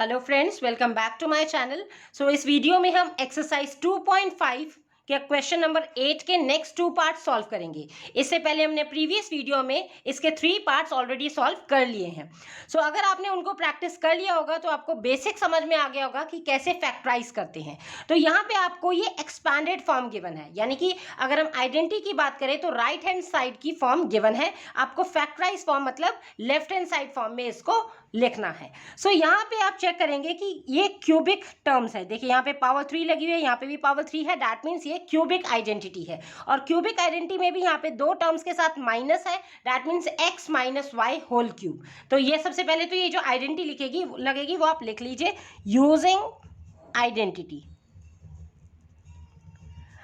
Hello friends, welcome back to my channel. इस video में हम एक्सरसाइज 2.5 के क्वेश्चन नंबर 8 के नेक्स्ट 2 पार्ट सॉल्व करेंगे। इससे पहले हमने प्रीवियस वीडियो में इसके 3 पार्ट्स ऑलरेडी सॉल्व कर लिए हैं। अगर आपने उनको प्रैक्टिस कर लिया होगा तो आपको बेसिक समझ में आ गया होगा कि कैसे फैक्टराइज करते हैं। तो यहाँ पे आपको ये एक्सपैंडेड फॉर्म गिवन है, यानी कि अगर हम आइडेंटिटी की बात करें तो राइट हैंड साइड की फॉर्म गिवन है, आपको फैक्टराइज फॉर्म मतलब लेफ्ट हैंड साइड फॉर्म में इसको लिखना है। यहाँ पे आप चेक करेंगे कि ये क्यूबिक टर्म्स है। देखिए यहाँ पे पावर 3 लगी हुई है, यहाँ पे भी पावर 3 है, दैट मीन्स ये क्यूबिक आइडेंटिटी है। और क्यूबिक आइडेंटिटी में भी यहाँ पे 2 टर्म्स के साथ माइनस है, that means x minus y whole cube. तो ये सबसे पहले तो ये जो आइडेंटिटी लगेगी वो आप लिख लीजिए, using identity.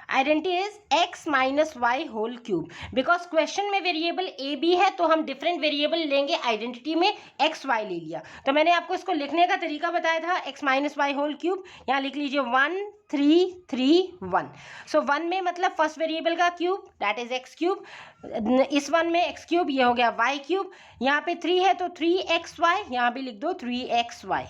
Identity is x minus y whole cube. Because question में वेरिएबल a b है तो हम डिफरेंट वेरिएबल लेंगे, आइडेंटिटी में x y ले लिया। तो मैंने आपको इसको लिखने का तरीका बताया था, x minus y whole cube. यहाँ लिख लीजिए 1 3 3 1। 1 में मतलब फर्स्ट वेरिएबल का cube, that is x cube. इस 1 में x क्यूब, ये हो गया y क्यूब। यहाँ पे 3 है तो 3xy, यहाँ भी लिख दो 3xy।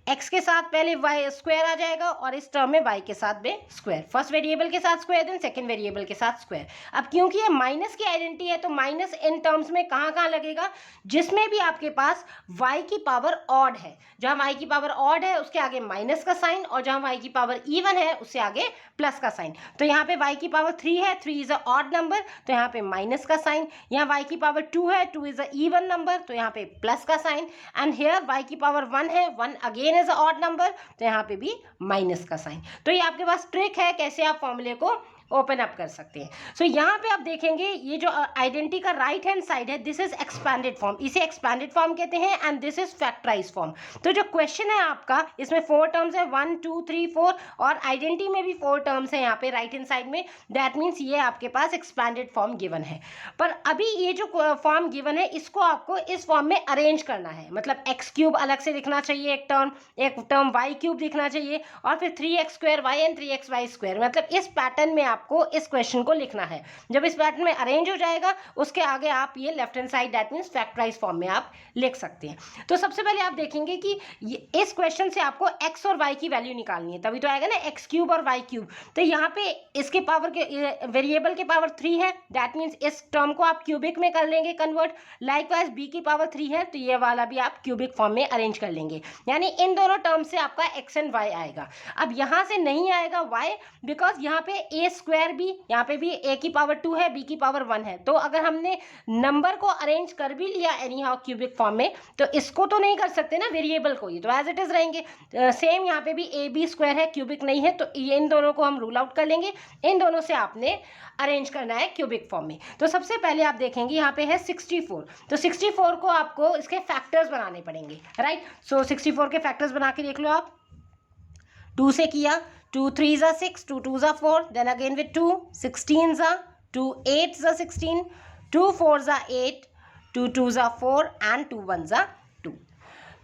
x के साथ पहले y स्क्वायर आ जाएगा और इस टर्म में y के साथ भी स्क्वायर, फर्स्ट वेरिएबल के साथ स्क्वायर देन सेकंड वेरिएबल के साथ स्क्वायर। अब क्योंकि ये माइनस की आइडेंटिटी है तो माइनस इन टर्म्स में कहाँ कहाँ लगेगा, जिसमें भी आपके पास y की पावर ऑड है। जहाँ y की पावर ऑड है उसके आगे माइनस का साइन, और जहाँ y की पावर इवन है उससे आगे प्लस का साइन। तो यहाँ पे y की पावर 3 है, 3 इज अ ऑड नंबर तो यहाँ पे माइनस का साइन। यहाँ y की पावर 2 है, 2 इज अ इवन नंबर तो यहाँ पे प्लस का साइन। एंड हियर y की पावर 1 है, 1 again is a odd number तो यहाँ पे भी माइनस का साइन। तो ये आपके पास ट्रिक है कैसे आप फॉर्मूले को ओपन अप कर सकते हैं। यहाँ पे आप देखेंगे ये जो आइडेंटिटी का राइट हैंड साइड है, दिस इज एक्सपैंडेड फॉर्म, इसे एक्सपैंडेड फॉर्म कहते हैं, and this is factorize form. तो जो क्वेश्चन है आपका, इसमें 4 टर्म्स है, 1 2 3 4, और आइडेंटिटी में भी 4 टर्म्स है यहाँ पे राइट हैंड साइड में, दैट मीन्स ये आपके पास एक्सपैंडेड फॉर्म गिवन है। पर अभी ये जो फॉर्म गिवन है इसको आपको इस फॉर्म में अरेंज करना है, मतलब एक्स क्यूब अलग से लिखना चाहिए, एक टर्म वाई क्यूब लिखना चाहिए, और फिर 3x square Y and 3xy square, मतलब इस पैटर्न में आपको इस क्वेश्चन को लिखना है। जब इस पैटर्न में अरेंज हो जाएगा उसके आगे आप ये left hand side that means factorize form में आप लिख सकते हैं। तो सबसे पहले आप देखेंगे कि इस क्वेश्चन से आपको x और y की वैल्यू निकालनी है, तभी तो आएगा ना x क्यूब और y क्यूब। तो यहाँ पे इसके पावर के वेरिएबल के पावर 3 है, दैट मीन्स इस टर्म को आप क्यूबिक में कर लेंगे कन्वर्ट। लाइकवाइज b की पावर 3 है तो ये वाला भी आप क्यूबिक फॉर्म में अरेंज कर लेंगे, यानी इन दोनों टर्म से आपका x एंड y आएगा। अब यहाँ से नहीं आएगा y, बिकॉज यहाँ पे a स्क्वायर भी, यहाँ पे भी a की पावर 2 है, b की पावर 1 है। तो अगर हमने नंबर को अरेंज कर भी लिया एनी हाउ क्यूबिक फॉर्म में तो इसको तो नहीं कर सकते ना वेरिएबल को, ये तो एज इट इज रहेंगे। सेम यहाँ पे भी ए बी स्क्वायर है, क्यूबिक नहीं है, तो ये इन दोनों को हम रूल आउट कर लेंगे। इन दोनों से आपने अरेंज करना है क्यूबिक फॉर्म में। तो सबसे पहले आप देखेंगे यहाँ पे है 64, तो 64 को आपको इसके फैक्टर्स बनाने पड़ेंगे, राइट। 64 के फैक्टर्स बना के देख लो आप। 2 से किया, 2 3 जा 6, 2 2 जा 4, देन अगेन विद 2 16 जा 2 8 जा 16, 2 4 जा 8, 2 2 जा 4 एंड 2 1 जा 2।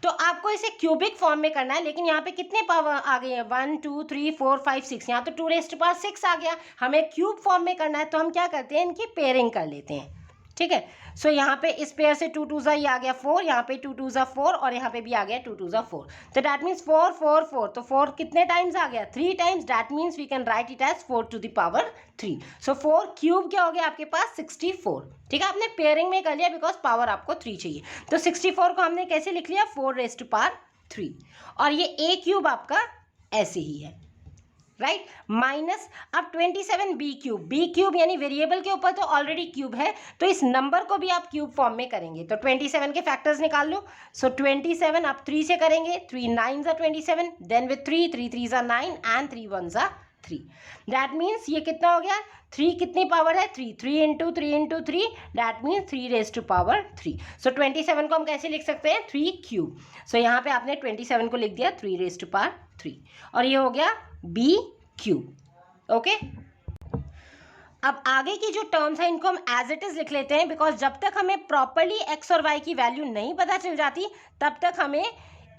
तो आपको इसे क्यूबिक फॉर्म में करना है, लेकिन यहाँ पे कितने पावर आ गए हैं, 1 2 3 4 5 6, यहाँ तो 2 रेज़्ड टू पावर 6 आ गया। हमें क्यूब फॉर्म में करना है तो हम क्या करते हैं, इनकी पेयरिंग कर लेते हैं, ठीक है। यहाँ पे इस पेयर से 2 2 जा ये आ गया 4, यहाँ पे 2 2 जा 4 और यहाँ पे भी आ गया 2 2 जा 4, तो दैट मीन्स 4 4 4, तो 4 कितने टाइम्स आ गया, 3 times, that means we can write it as 4 to the power 3। 4 cube क्या हो गया आपके पास 64, ठीक है। आपने पेयरिंग में कर लिया बिकॉज पावर आपको 3 चाहिए। तो 64 को हमने कैसे लिख लिया, 4 रेज़्ड टू पावर 3, और ये a क्यूब आपका ऐसे ही है, राइट। माइनस अब 27 बी क्यूब यानी वेरिएबल के ऊपर तो ऑलरेडी क्यूब है, तो इस नंबर को भी आप क्यूब फॉर्म में करेंगे। तो 27 के फैक्टर्स निकाल लो। 27 आप 3 से करेंगे, 3 9 जा 27, देन विद 3 3 3 जा 9 एंड 3 1 जा 3, दैट मीन्स ये कितना हो गया, 3 कितनी पावर है 3, 3 into 3 into 3, that means 3 raised to power 3। 27 को हम कैसे लिख सकते हैं, 3 क्यूब। यहाँ पे आपने 27 को लिख दिया 3 रेज़्ड टू पावर 3, और ये हो गया बी क्यूब, ओके। अब आगे की जो टर्म्स हैं इनको हम एज इट इज लिख लेते हैं, बिकॉज जब तक हमें प्रॉपरली एक्स और वाई की वैल्यू नहीं पता चल जाती तब तक हमें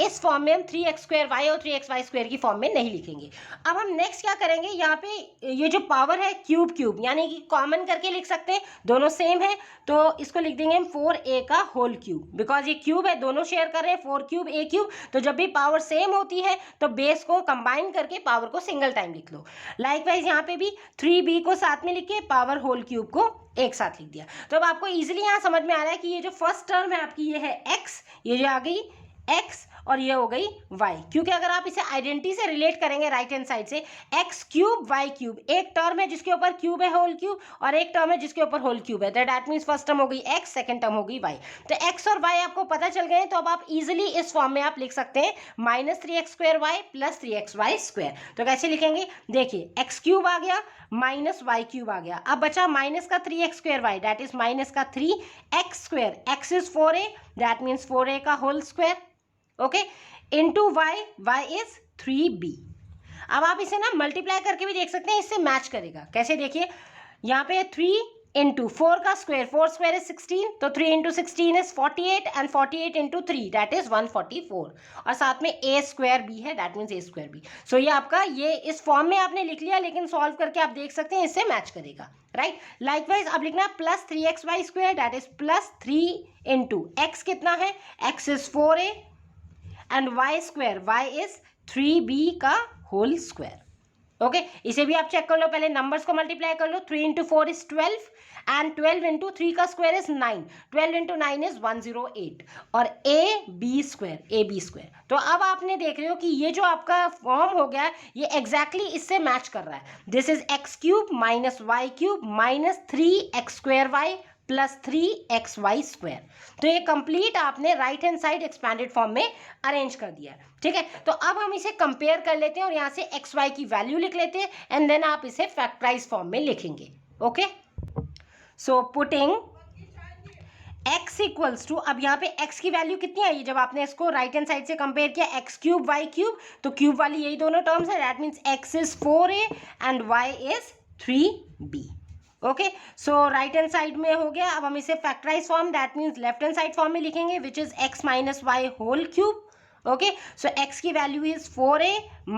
इस फॉर्म में हम 3x² और 3xy² की फॉर्म में नहीं लिखेंगे। अब हम नेक्स्ट क्या करेंगे, यहाँ पे ये जो पावर है क्यूब यानी कि कॉमन करके लिख सकते हैं, दोनों सेम है तो इसको लिख देंगे हम 4a का होल क्यूब, बिकॉज ये क्यूब है, दोनों शेयर कर रहे हैं 4³ a³। तो जब भी पावर सेम होती है तो बेस को कंबाइन करके पावर को सिंगल टाइम लिख लो। लाइकवाइज यहाँ पे भी 3b को साथ में लिख के पावर होल क्यूब को एक साथ लिख दिया। तो अब आपको इजीली यहाँ समझ में आ रहा है कि ये जो फर्स्ट टर्म है आपकी ये है x, ये जो आ गई x और ये हो गई y, क्योंकि अगर आप इसे आइडेंटिटी से रिलेट करेंगे राइट हैंड साइड से x³ y³, एक टर्म है जिसके ऊपर क्यूब है होल क्यूब और एक टर्म है जिसके ऊपर होल क्यूब है, तो दैट मींस फर्स्ट टर्म हो गई x, सेकंड टर्म हो गई y। तो x और y आपको पता चल गए, तो अब आप इजीली इस फॉर्म में आप लिख सकते हैं -3x² + 3xy²। तो कैसे लिखेंगे, देखिए x³ आ गया -y³ आ गया, अब बचा माइनस का 3x² दैट इज माइनस का 3x², x is 4a that means 4a का whole square, okay, into y is 3b। अब आप इसे ना मल्टीप्लाई करके भी देख सकते हैं, इससे मैच करेगा। कैसे, देखिए यहाँ पे 3 इंटू 4 का स्क्वायर, 4² इज 16, तो 3 into 16 is 48 and 48 into 3 that is 144 और साथ में a²b है दैट मीन्स a²b। सो ये आपका ये इस फॉर्म में आपने लिख लिया, लेकिन सॉल्व करके आप देख सकते हैं इससे मैच करेगा, राइट। लाइकवाइज अब लिखना plus 3xy² that is plus 3 into x कितना है, x is 4a and y² is 3b का होल स्क्वायर, ओके। इसे भी आप चेक कर लो, पहले नंबर्स को मल्टीप्लाई कर लो, 3 इंटू 4 इज 12 एंड 12 इंटू 3 का स्क्वायर इज 9, 12 इंटू 9 इज 108 और ab²। तो अब आपने देख रहे हो कि ये जो आपका फॉर्म हो गया ये एग्जैक्टली इससे मैच कर रहा है। This is x³ - y³ - 3x²y + 3xy²। तो ये कंप्लीट आपने right hand side expanded form में अरेंज कर दिया, ठीक है। तो अब हम इसे कंपेयर कर लेते हैं और यहाँ से xy की वैल्यू लिख लेते हैं एंड देन आप इसे फैक्टराइज फॉर्म में लिखेंगे, okay. So putting x equals to, अब यहाँ पे x की वैल्यू कितनी आई, जब आपने इसको राइट हैंड साइड से कंपेयर किया x³ y³, तो क्यूब वाली यही दोनों टर्म्स है, that means x is 4a and y is 3b, okay. So right hand side में हो गया। अब हम इसे factorize form that means left hand side form में लिखेंगे, which is x - y whole cube, okay. So x की value is 4a -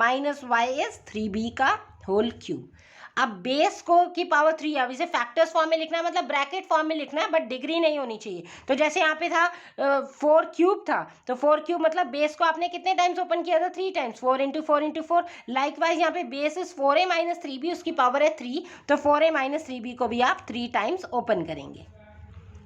y is 3b का होल क्यूब। अब बेस को की पावर 3, अब इसे फैक्टर्स फॉर्म में लिखना है, मतलब ब्रैकेट फॉर्म में लिखना है, बट डिग्री नहीं होनी चाहिए। तो जैसे यहाँ पे था 4³ था, तो 4³ मतलब बेस को आपने कितने टाइम्स ओपन किया था, 3 टाइम्स, 4 इंटू 4 इंटू 4। लाइकवाइज यहाँ पे बेस इज 4a - 3b, उसकी पावर है 3, तो 4a - 3b को भी आप 3 टाइम्स ओपन करेंगे।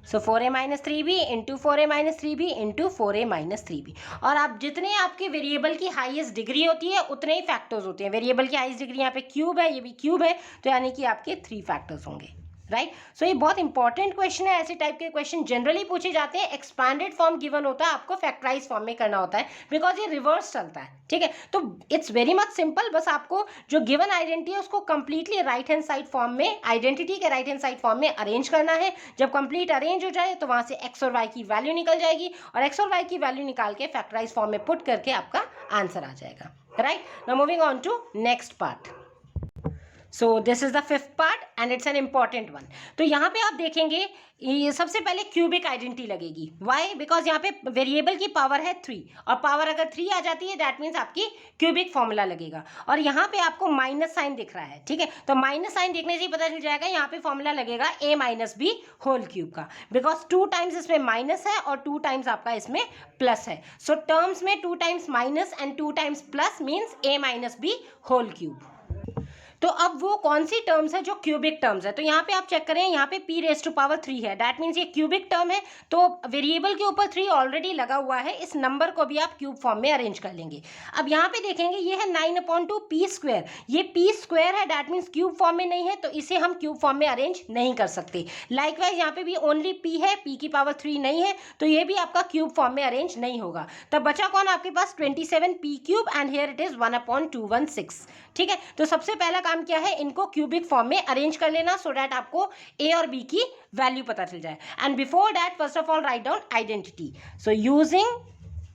सो 4a - 3b into 4a - 3b into 4a - 3b। और आप जितने आपके वेरिएबल की हाईएस्ट डिग्री होती है उतने ही फैक्टर्स होते हैं। वेरिएबल की हाईएस्ट डिग्री यहाँ पे क्यूब है, ये भी क्यूब है, तो यानी कि आपके 3 फैक्टर्स होंगे, राइट। सो ये बहुत इंपॉर्टेंट क्वेश्चन है, ऐसे टाइप के क्वेश्चन जनरली पूछे जाते हैं। एक्सपैंडेड फॉर्म गिवन होता है, आपको फैक्टराइज फॉर्म में करना होता है, बिकॉज ये रिवर्स चलता है, ठीक है। तो इट्स वेरी मच सिंपल, बस आपको जो गिवन आइडेंटिटी है उसको completely right hand side form में, आइडेंटिटी के राइट हैंड साइड फॉर्म में अरेंज करना है। जब कंप्लीट अरेंज हो जाए तो वहां से x और y की वैल्यू निकल जाएगी और x और y की वैल्यू निकाल के फैक्टराइज फॉर्म में पुट करके आपका आंसर आ जाएगा, right. Now moving on to next part. So this is the 5th part and it's an important one. तो यहाँ पे आप देखेंगे ये सबसे पहले क्यूबिक आइडेंटिटी लगेगी, वाई, बिकॉज यहाँ पे वेरिएबल की पावर है 3 और पावर अगर 3 आ जाती है दैट मीन्स आपकी क्यूबिक फॉर्मूला लगेगा। और यहाँ पे आपको माइनस साइन दिख रहा है, ठीक है, तो माइनस साइन देखने से ही पता चल जाएगा यहाँ पे फॉर्मूला लगेगा a - b होल क्यूब का, बिकॉज 2 टाइम्स इसमें माइनस है और 2 टाइम्स आपका इसमें प्लस है। सो टर्म्स में 2 times minus and 2 times plus means a - b whole cube. तो अब वो कौन सी टर्म्स है जो क्यूबिक टर्म्स है, तो यहाँ पे आप चेक करें, यहाँ पे p⁻³ है, दैट मीन्स ये क्यूबिक टर्म है, तो वेरिएबल के ऊपर 3 ऑलरेडी लगा हुआ है, इस नंबर को भी आप क्यूब फॉर्म में अरेंज कर लेंगे। अब यहाँ पे देखेंगे ये है 9/2 p², ये p² है, दैट मीन्स क्यूब फॉर्म में नहीं है, तो इसे हम क्यूब फॉर्म में अरेंज नहीं कर सकते। लाइकवाइज यहाँ पे भी ओनली p है, p की पावर 3 नहीं है, तो ये भी आपका क्यूब फॉर्म में अरेंज नहीं होगा। तब बचा कौन आपके पास, 27p³ and here it is 1/216, ठीक है। तो सबसे पहला काम क्या है, इनको क्यूबिक फॉर्म में अरेंज कर लेना सो दैट आपको a और b की वैल्यू पता चल जाए। And before that first of all write down identity. So using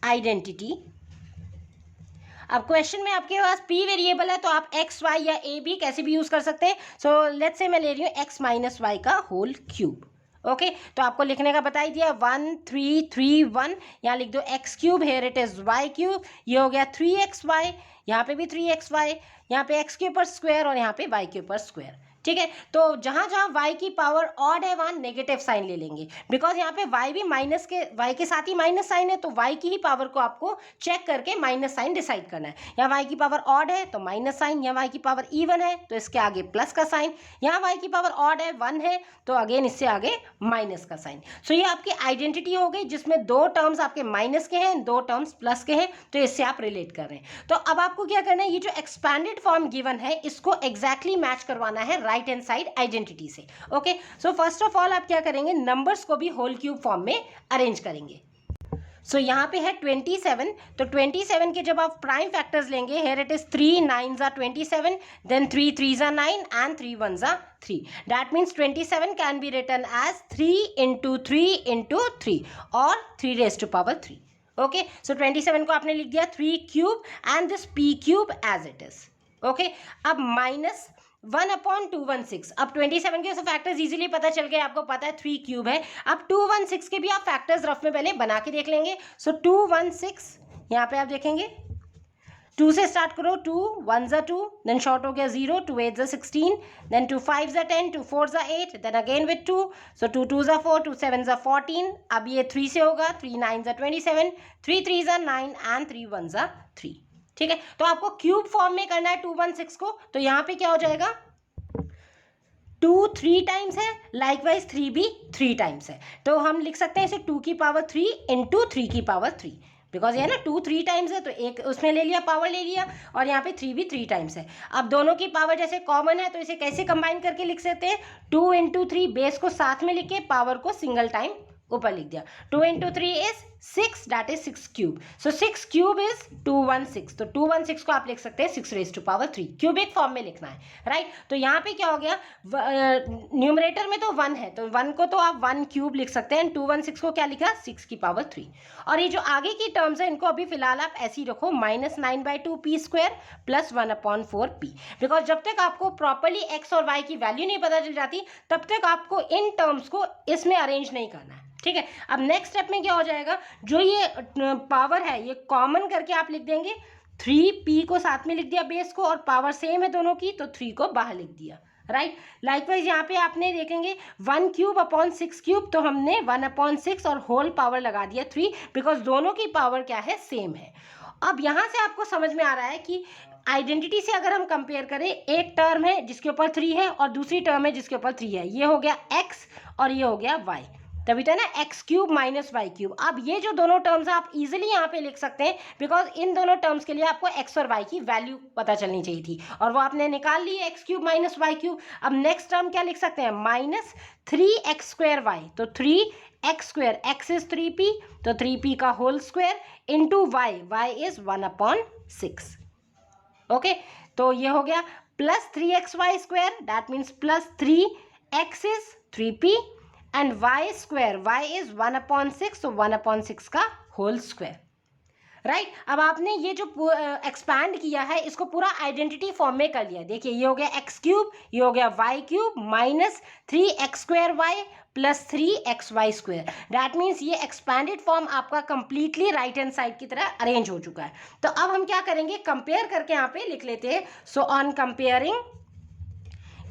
identity, अब क्वेश्चन में आपके पास p वेरिएबल है तो आप x, y या a b कैसे भी यूज कर सकते हैं। सो लेट्स से मैं ले रही हूँ x - y का होल क्यूब, ओके तो आपको लिखने का बता ही दिया 1 3 3 1, यहाँ लिख दो x cube, here it is y cube, ये हो गया 3xy, यहाँ पे भी 3xy, यहाँ पे एक्स के ऊपर स्क्वायर और यहाँ पे वाई के ऊपर स्क्वायर। ठीक है, तो जहां जहां y की पावर ऑड है वहां नेगेटिव साइन ले लेंगे, बिकॉज यहाँ पे y भी माइनस के y के साथ ही माइनस साइन है, तो y की ही पावर को आपको चेक करके माइनस साइन डिसाइड करना है। यहाँ y की पावर ऑड है तो माइनस साइन, यहाँ y की पावर इवन है तो इसके आगे प्लस का साइन, यहाँ y की पावर ऑड है 1 है तो अगेन इससे आगे माइनस का साइन। सो ये आपकी आइडेंटिटी हो गई जिसमें दो टर्म्स आपके माइनस के हैं, दो टर्म्स प्लस के हैं, तो इससे आप रिलेट कर रहे हैं। तो अब आपको क्या करना है, ये जो एक्सपैंडेड फॉर्म गिवन है इसको एग्जैक्टली मैच करवाना है राइट हैंड साइड आइडेंटिटी से। Okay so first of all आप क्या करेंगे, नंबर्स को भी होल क्यूब फॉर्म में अरेंज करेंगे। सो यहाँ पे है 27, तो 27 के जब आप प्राइम फैक्टर्स लेंगे, here it is 3 9s are 27, then 3 3s are 9 and 3 1s are 3. That means 27 can be written as 3 into 3 into 3 or 3 raised to power 3. Okay, so 27 को आपने लिख दिया 3 cube and this p cube as it is. Okay, अब minus 1/216, अब 27 के factors easily पता चल गए, आपको पता है 3 क्यूब है। अब 216 के भी आप फैक्टर्स रफ में पहले बना के देख लेंगे। सो 216 यहाँ पे आप देखेंगे 2 से स्टार्ट करो, 2 1s are 2, देन शॉर्ट हो गया 0, 2 8s are 16, then 2 5s are 10, 2 4s are 8, then again with 2, so 2 2s are 4, 2 7s are 14, अब ये 3 से होगा, 3 9s are 27, 3 3s are 9 and 3 1s are 3। ठीक है, तो आपको क्यूब फॉर्म में करना है 216 को, तो यहाँ पे क्या हो जाएगा, 2 3 टाइम्स है, लाइकवाइज 3 भी 3 टाइम्स है, तो हम लिख सकते हैं इसे 2 की पावर 3 इंटू 3 की पावर 3, बिकॉज ये ना 2 3 टाइम्स है तो एक उसमें ले लिया, पावर ले लिया, और यहाँ पे 3 भी 3 टाइम्स है। अब दोनों की पावर जैसे कॉमन है तो इसे कैसे कंबाइन करके लिख सकते हैं, 2 इंटू 3, बेस को साथ में लिख के पावर को सिंगल टाइम ऊपर लिख दिया, 2 into 3 is 6, that is 6 cube, so 6 cube is 216, तो 216 को आप लिख सकते हैं 6 raise to power 3, cubic form में लिखना है, राइट। तो यहाँ पे क्या हो गया, न्यूमरेटर में तो 1 है तो 1 को तो आप 1 क्यूब लिख सकते हैं, 216 को क्या लिखा, 6 की पावर 3, और ये जो आगे की टर्म्स है इनको अभी फिलहाल आप ऐसे ही रखो, -9/2 p square plus 1/4 p, because जब तक आपको प्रॉपरली एक्स और वाई की वैल्यू नहीं पता चल जाती तब तक आपको इन टर्म्स को इसमें अरेंज नहीं करना है। ठीक है, अब नेक्स्ट स्टेप में क्या हो जाएगा, जो ये पावर है ये कॉमन करके आप लिख देंगे, 3p को साथ में लिख दिया बेस को, और पावर सेम है दोनों की तो 3 को बाहर लिख दिया, राइट। लाइकवाइज यहाँ पे आपने देखेंगे 1 क्यूब अपॉन 6 क्यूब, तो हमने 1/6 और होल पावर लगा दिया 3, बिकॉज दोनों की पावर क्या है, सेम है। अब यहाँ से आपको समझ में आ रहा है कि आइडेंटिटी से अगर हम कंपेयर करें, एक टर्म है जिसके ऊपर 3 है और दूसरी टर्म है जिसके ऊपर 3 है, ये हो गया x और ये हो गया y, तभी तो ना x cube minus Y cube. अब ये जो दोनों टर्म्स आप इजीली यहाँ पे लिख सकते हैं, बिकॉज इन दोनों टर्म्स के लिए आपको एक्स और वाई की वैल्यू पता चलनी चाहिए थी और वो आपने निकाल ली, X cube minus Y cube. अब नेक्स्ट टर्म क्या लिख सकते हैं, -3x² तो 3x², x इज 3p तो 3p का whole square into y is 1/6। Okay, तो ये हो गया plus 3xy² that means plus 3x is 3p and y² is 1/6, तो 1/6 का होल स्क्वायर, राइट। अब आपने ये जो एक्सपैंड किया है इसको पूरा आइडेंटिटी फॉर्म में कर लिया। देखिए ये हो गया x क्यूब, ये हो गया y cube minus 3x² plus 3xy², that means ये एक्सपैंडेड फॉर्म आपका कंप्लीटली राइट हैंड साइड की तरह अरेंज हो चुका है। तो अब हम क्या करेंगे, कंपेयर करके यहाँ पे लिख लेते हैं। सो ऑन कंपेयरिंग,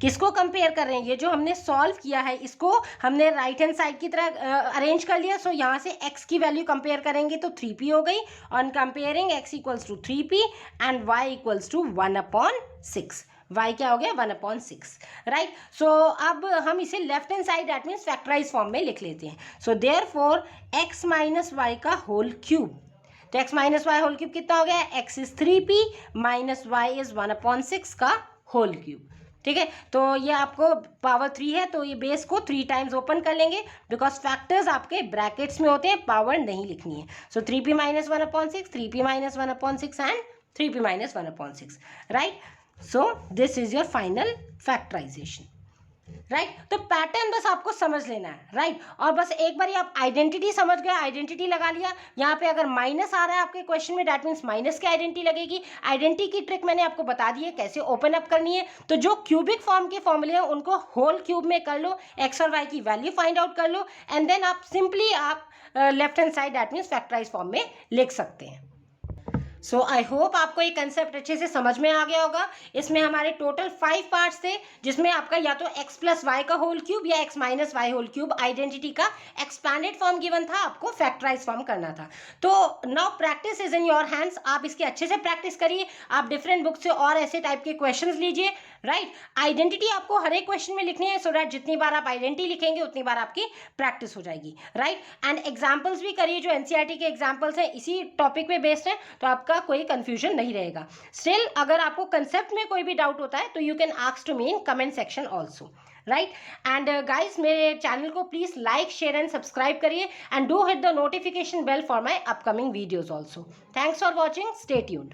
किसको कंपेयर कर रहे हैं, ये जो हमने सॉल्व किया है इसको हमने राइट हैंड साइड की तरह अरेंज कर लिया। सो यहाँ से x की वैल्यू कंपेयर करेंगे तो 3p हो गई, on comparing x equals to 3p and y equals to 1/6, y क्या हो गया 1/6, राइट। सो अब हम इसे left hand side that means factorize form में लिख लेते हैं। So therefore x minus y का होल क्यूब, तो x minus y whole cube कितना हो गया, x is 3p minus y is 1/6 का होल क्यूब। ठीक है, तो ये आपको पावर 3 है तो ये बेस को 3 टाइम्स ओपन कर लेंगे, बिकॉज फैक्टर्स आपके ब्रैकेट्स में होते हैं, पावर नहीं लिखनी है। So 3p minus 1/6, 3p minus 1/6 and 3p minus 1/6, right. So this is your final factorization. Right तो पैटर्न बस आपको समझ लेना है, राइट और बस एक बार आप आइडेंटिटी समझ गए, आइडेंटिटी लगा लिया। यहाँ पे अगर माइनस आ रहा है आपके क्वेश्चन में, दैट मीन्स माइनस की आइडेंटिटी लगेगी। आइडेंटिटी की ट्रिक मैंने आपको बता दी है कैसे ओपन अप करनी है। तो जो क्यूबिक फॉर्म के फॉर्मूले हैं उनको होल क्यूब में कर लो, एक्स और वाई की वैल्यू फाइंड आउट कर लो, एंड देन आप सिंपली आप left hand side that means factorize form में लिख सकते हैं। सो आई होप आपको ये कंसेप्ट अच्छे से समझ में आ गया होगा। इसमें हमारे टोटल 5 पार्ट्स थे, जिसमें आपका या तो x प्लस वाई का होल क्यूब या x minus y whole cube identity का एक्सपैंडेड फॉर्म गिवन था, आपको फैक्टराइज फॉर्म करना था। तो now practice is in your hands, आप इसकी अच्छे से प्रैक्टिस करिए। आप डिफरेंट बुक से और ऐसे टाइप के क्वेश्चन लीजिए, राइट आइडेंटिटी आपको हर एक क्वेश्चन में लिखनी है, सो दैट जितनी बार आप आइडेंटिटी लिखेंगे उतनी बार आपकी प्रैक्टिस हो जाएगी, राइट एंड एग्जाम्पल्स भी करिए, जो एनसीईआरटी के एग्जाम्पल्स हैं इसी टॉपिक पे बेस्ड है, तो आपका कोई कंफ्यूजन नहीं रहेगा। स्टिल अगर आपको कंसेप्ट में कोई भी डाउट होता है तो you can ask to me in comment section also, right and guys मेरे चैनल को please like share and subscribe करिए, and do hit the notification bell for my upcoming videos also. Thanks for watching, stay tuned.